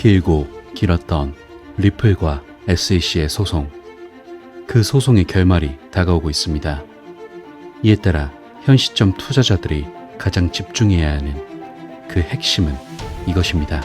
길고 길었던 리플과 SEC의 소송. 그 소송의 결말이 다가오고 있습니다. 이에 따라 현 시점 투자자들이 가장 집중해야 하는 그 핵심은 이것입니다.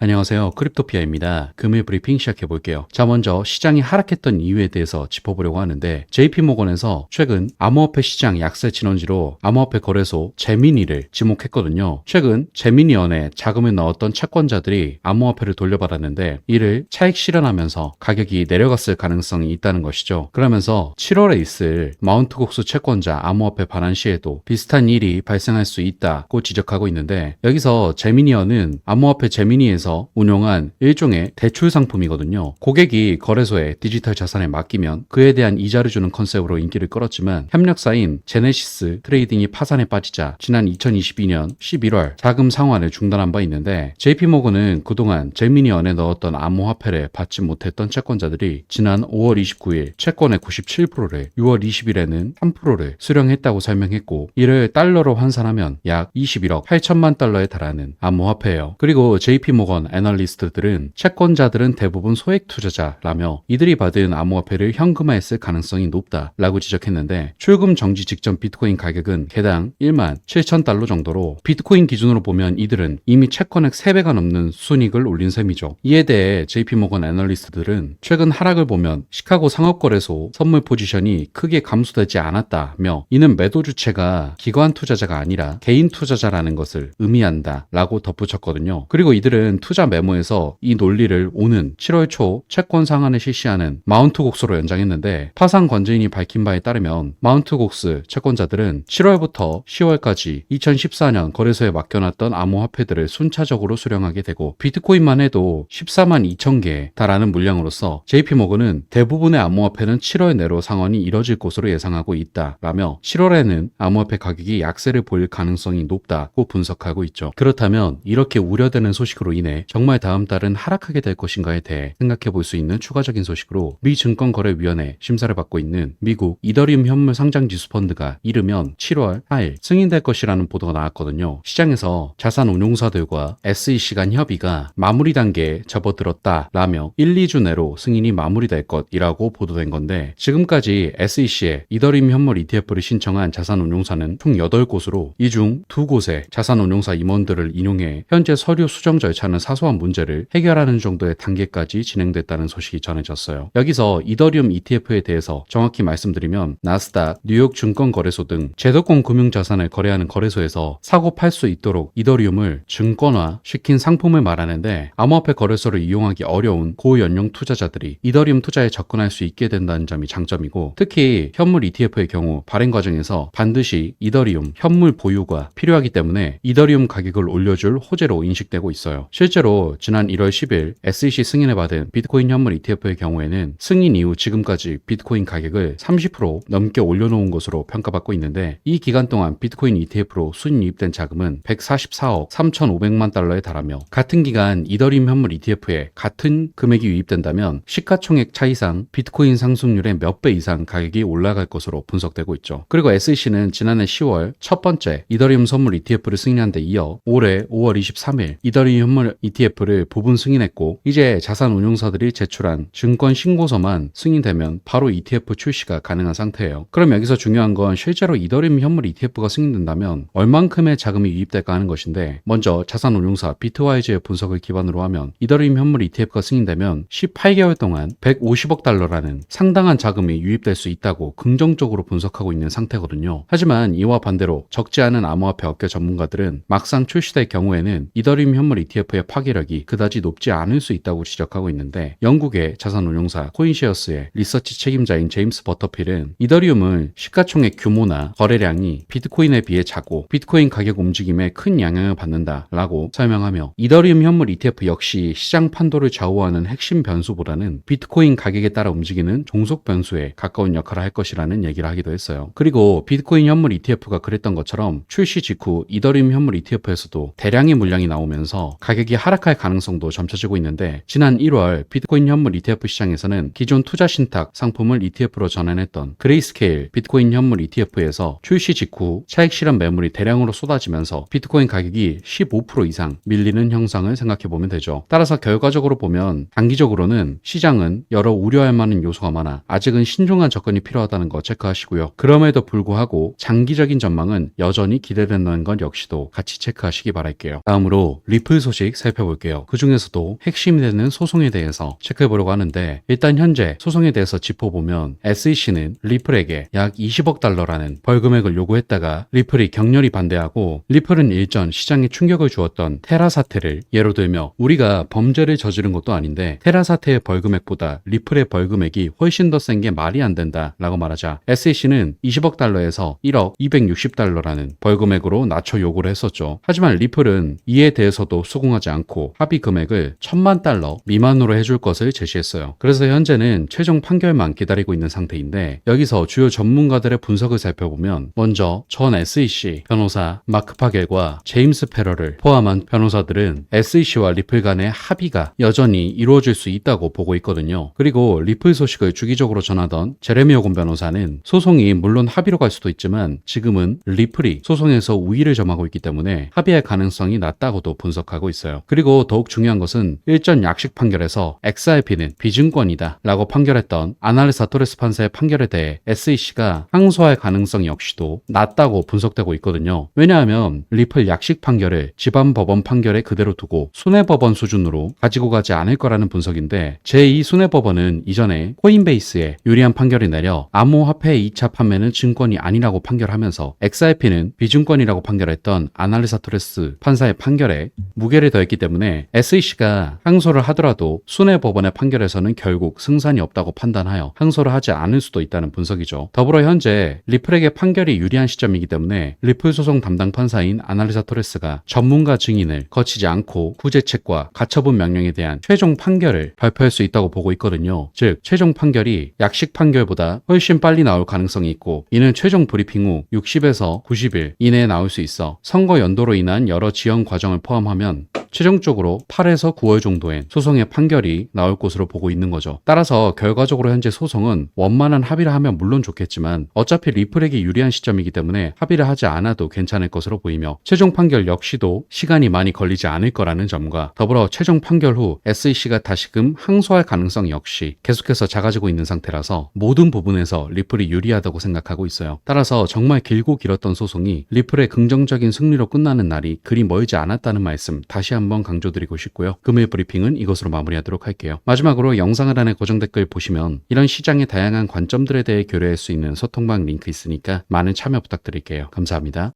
안녕하세요. 크립토피아입니다. 금일 브리핑 시작해볼게요. 자, 먼저 시장이 하락했던 이유에 대해서 짚어보려고 하는데, JP모건에서 최근 암호화폐 시장 약세 진원지로 암호화폐 거래소 제미니를 지목했거든요. 최근 제미니언에 자금을 넣었던 채권자들이 암호화폐를 돌려받았는데, 이를 차익 실현하면서 가격이 내려갔을 가능성이 있다는 것이죠. 그러면서 7월에 있을 마운트곡스 채권자 암호화폐 반환 시에도 비슷한 일이 발생할 수 있다고 지적하고 있는데, 여기서 제미니언은 암호화폐 제미니에서 운용한 일종의 대출 상품이거든요. 고객이 거래소에 디지털 자산을 맡기면 그에 대한 이자를 주는 컨셉으로 인기를 끌었지만, 협력사인 제네시스 트레이딩이 파산에 빠지자 지난 2022년 11월 자금 상환을 중단한 바 있는데, JP모건은 그동안 제미니언에 넣었던 암호화폐를 받지 못했던 채권자들이 지난 5월 29일 채권의 97%를, 6월 20일에는 3%를 수령했다고 설명했고, 이를 달러로 환산하면 약 21억 8천만 달러에 달하는 암호화폐예요. 그리고 JP모건 애널리스트들은 채권자들은 대부분 소액 투자자라며 이들이 받은 암호화폐를 현금화했을 가능성이 높다라고 지적했는데, 출금 정지 직전 비트코인 가격은 개당 1만 7천 달러 정도로 비트코인 기준으로 보면 이들은 이미 채권액 3배가 넘는 순이익을 올린 셈이죠. 이에 대해 JP모건 애널리스트들은 최근 하락을 보면 시카고 상업거래소 선물 포지션이 크게 감소되지 않았다며, 이는 매도 주체가 기관 투자자가 아니라 개인 투자자라는 것을 의미한다라고 덧붙였거든요. 그리고 이들은 투자 메모에서 이 논리를 오는 7월 초 채권 상한을 실시하는 마운트곡스로 연장했는데, 파산 권재인이 밝힌 바에 따르면 마운트곡스 채권자들은 7월부터 10월까지 2014년 거래소에 맡겨놨던 암호화폐들을 순차적으로 수령하게 되고, 비트코인만 해도 14만 2천 개에 달하는 물량으로서 JP모건은 대부분의 암호화폐는 7월 내로 상환이 이뤄질 것으로 예상하고 있다라며, 7월에는 암호화폐 가격이 약세를 보일 가능성이 높다고 분석하고 있죠. 그렇다면 이렇게 우려되는 소식으로 인해 정말 다음 달은 하락하게 될 것인가에 대해 생각해 볼 수 있는 추가적인 소식으로, 미 증권거래위원회 심사를 받고 있는 미국 이더리움 현물 상장지수 펀드가 이르면 7월 4일 승인될 것이라는 보도가 나왔거든요. 시장에서 자산 운용사들과 SEC 간 협의가 마무리 단계에 접어들었다라며 1, 2주 내로 승인이 마무리될 것이라고 보도된 건데, 지금까지 SEC에 이더리움 현물 ETF를 신청한 자산 운용사는 총 8곳으로 이 중 2곳의 자산 운용사 임원들을 인용해 현재 서류 수정 절차는 사소한 문제를 해결하는 정도의 단계까지 진행됐다는 소식이 전해졌어요. 여기서 이더리움 ETF에 대해서 정확히 말씀드리면, 나스닥, 뉴욕 증권거래소 등 제도권 금융자산을 거래하는 거래소에서 사고 팔 수 있도록 이더리움을 증권화 시킨 상품을 말하는데, 암호화폐 거래소를 이용하기 어려운 고연령 투자자들이 이더리움 투자에 접근할 수 있게 된다는 점이 장점이고, 특히 현물 ETF의 경우 발행 과정에서 반드시 이더리움 현물 보유가 필요하기 때문에 이더리움 가격을 올려줄 호재로 인식되고 있어요. 실제로 지난 1월 10일 SEC 승인을 받은 비트코인 현물 ETF의 경우에는 승인 이후 지금까지 비트코인 가격을 30% 넘게 올려놓은 것으로 평가받고 있는데, 이 기간 동안 비트코인 ETF로 순이입된 자금은 144억 3,500만 달러에 달하며, 같은 기간 이더리움 현물 ETF에 같은 금액이 유입된다면 시가총액 차이상 비트코인 상승률의 몇 배 이상 가격이 올라갈 것으로 분석되고 있죠. 그리고 SEC는 지난해 10월 첫 번째 이더리움 선물 ETF를 승인한 데 이어 올해 5월 23일 이더리움 현물 ETF를 부분 승인했고, 이제 자산 운용사들이 제출한 증권 신고서만 승인되면 바로 ETF 출시가 가능한 상태예요. 그럼 여기서 중요한 건 실제로 이더리움 현물 ETF가 승인된다면 얼만큼의 자금이 유입될까 하는 것인데, 먼저 자산 운용사 비트와이즈의 분석을 기반으로 하면 이더리움 현물 ETF가 승인되면 18개월 동안 150억 달러라는 상당한 자금이 유입될 수 있다고 긍정적으로 분석하고 있는 상태거든요. 하지만 이와 반대로 적지 않은 암호화폐 업계 전문가들은 막상 출시될 경우에는 이더리움 현물 ETF의 파괴력이 그다지 높지 않을 수 있다고 지적하고 있는데, 영국의 자산 운용사 코인쉐어스의 리서치 책임자인 제임스 버터필은 이더리움은 시가총액 규모나 거래량이 비트코인에 비해 작고 비트코인 가격 움직임에 큰 영향을 받는다라고 설명하며, 이더리움 현물 ETF 역시 시장 판도를 좌우하는 핵심 변수보다는 비트코인 가격에 따라 움직이는 종속 변수에 가까운 역할을 할 것이라는 얘기를 하기도 했어요. 그리고 비트코인 현물 ETF가 그랬던 것처럼 출시 직후 이더리움 현물 ETF에서도 대량의 물량이 나오면서 가격이 하락할 가능성도 점쳐지고 있는데 지난 1월 비트코인 현물 ETF 시장에서는 기존 투자 신탁 상품을 ETF로 전환했던 그레이스케일 비트코인 현물 ETF에서 출시 직후 차익 실현 매물이 대량으로 쏟아지면서 비트코인 가격이 15% 이상 밀리는 형상을 생각해보면 되죠. 따라서 결과적으로 보면 단기적으로는 시장은 여러 우려할 만한 요소가 많아 아직은 신중한 접근이 필요하다는 거 체크하시고요. 그럼에도 불구하고 장기적인 전망은 여전히 기대된다는 것 역시도 같이 체크하시기 바랄게요. 다음으로 리플 소식 살펴볼게요. 그 중에서도 핵심이 되는 소송에 대해서 체크해보려고 하는데 일단 현재 소송에 대해서 짚어보면 SEC는 리플에게 약 20억 달러라는 벌금액을 요구했다가 리플이 격렬히 반대하고 리플은 일전 시장에 충격을 주었던 테라 사태를 예로 들며 우리가 범죄를 저지른 것도 아닌데 테라 사태의 벌금액보다 리플의 벌금액이 훨씬 더 센 게 말이 안 된다 라고 말하자 SEC는 20억 달러에서 1억 260달러라는 벌금액으로 낮춰 요구를 했었죠. 하지만 리플은 이에 대해서도 수긍하지 않고 합의 금액을 1000만 달러 미만으로 해줄 것을 제시했어요. 그래서 현재는 최종 판결만 기다리고 있는 상태인데 여기서 주요 전문가들의 분석을 살펴보면 먼저 전 SEC 변호사 마크 파겔과 제임스 페러를 포함한 변호사들은 SEC와 리플 간의 합의가 여전히 이루어질 수 있다고 보고 있거든요. 그리고 리플 소식을 주기적으로 전하던 제레미 오건 변호사는 소송이 물론 합의로 갈 수도 있지만 지금은 리플이 소송에서 우위를 점하고 있기 때문에 합의할 가능성이 낮다고도 분석하고 있어요. 그리고 더욱 중요한 것은 일전 약식 판결에서 XRP는 비증권이다 라고 판결했던 아날레사 토레스 판사의 판결에 대해 SEC가 항소할 가능성 역시도 낮다고 분석되고 있거든요. 왜냐하면 리플 약식 판결을 지방 법원 판결에 그대로 두고 손해법원 수준으로 가지고 가지 않을 거라는 분석인데 제2 손해법원은 이전에 코인베이스에 유리한 판결을 내려 암호화폐 2차 판매는 증권이 아니라고 판결하면서 XRP는 비증권이라고 판결했던 아날레사 토레스 판사의 판결에 무게를 더했기 때문에 SEC가 항소를 하더라도 손해법원의 판결에서는 결국 승산이 없다고 판단하여 항소를 하지 않을 수도 있다는 분석이죠. 더불어 현재 리플에게 판결이 유리한 시점이기 때문에 리플 소송 담당 판사인 아날레사 토레스가 전문가 증인을 거치지 않고 구제책과 가처분 명령에 대한 최종 판결을 발표할 수 있다고 보고 있거든요. 즉 최종 판결이 약식 판결보다 훨씬 빨리 나올 가능성이 있고 이는 최종 브리핑 후 60에서 90일 이내에 나올 수 있어 선거 연도로 인한 여러 지연 과정을 포함하면 최종적으로 8에서 9월 정도엔 소송의 판결이 나올 것으로 보고 있는 거죠. 따라서 결과적으로 현재 소송은 원만한 합의를 하면 물론 좋겠지만 어차피 리플에게 유리한 시점이기 때문에 합의를 하지 않아도 괜찮을 것으로 보이며 최종 판결 역시도 시간이 많이 걸리지 않을 거라는 점과 더불어 최종 판결 후 SEC가 다시금 항소할 가능성 역시 계속해서 작아지고 있는 상태라서 모든 부분에서 리플이 유리하다고 생각하고 있어요. 따라서 정말 길고 길었던 소송이 리플의 긍정적인 승리로 끝나는 날이 그리 멀지 않았다는 말씀 다시 한번 강조드리고 싶고요. 금일 브리핑은 이것으로 마무리하도록 할게요. 마지막으로 영상 하단의 고정 댓글 보시면 이런 시장의 다양한 관점들에 대해 교류할 수 있는 소통방 링크 있으니까 많은 참여 부탁드릴게요. 감사합니다.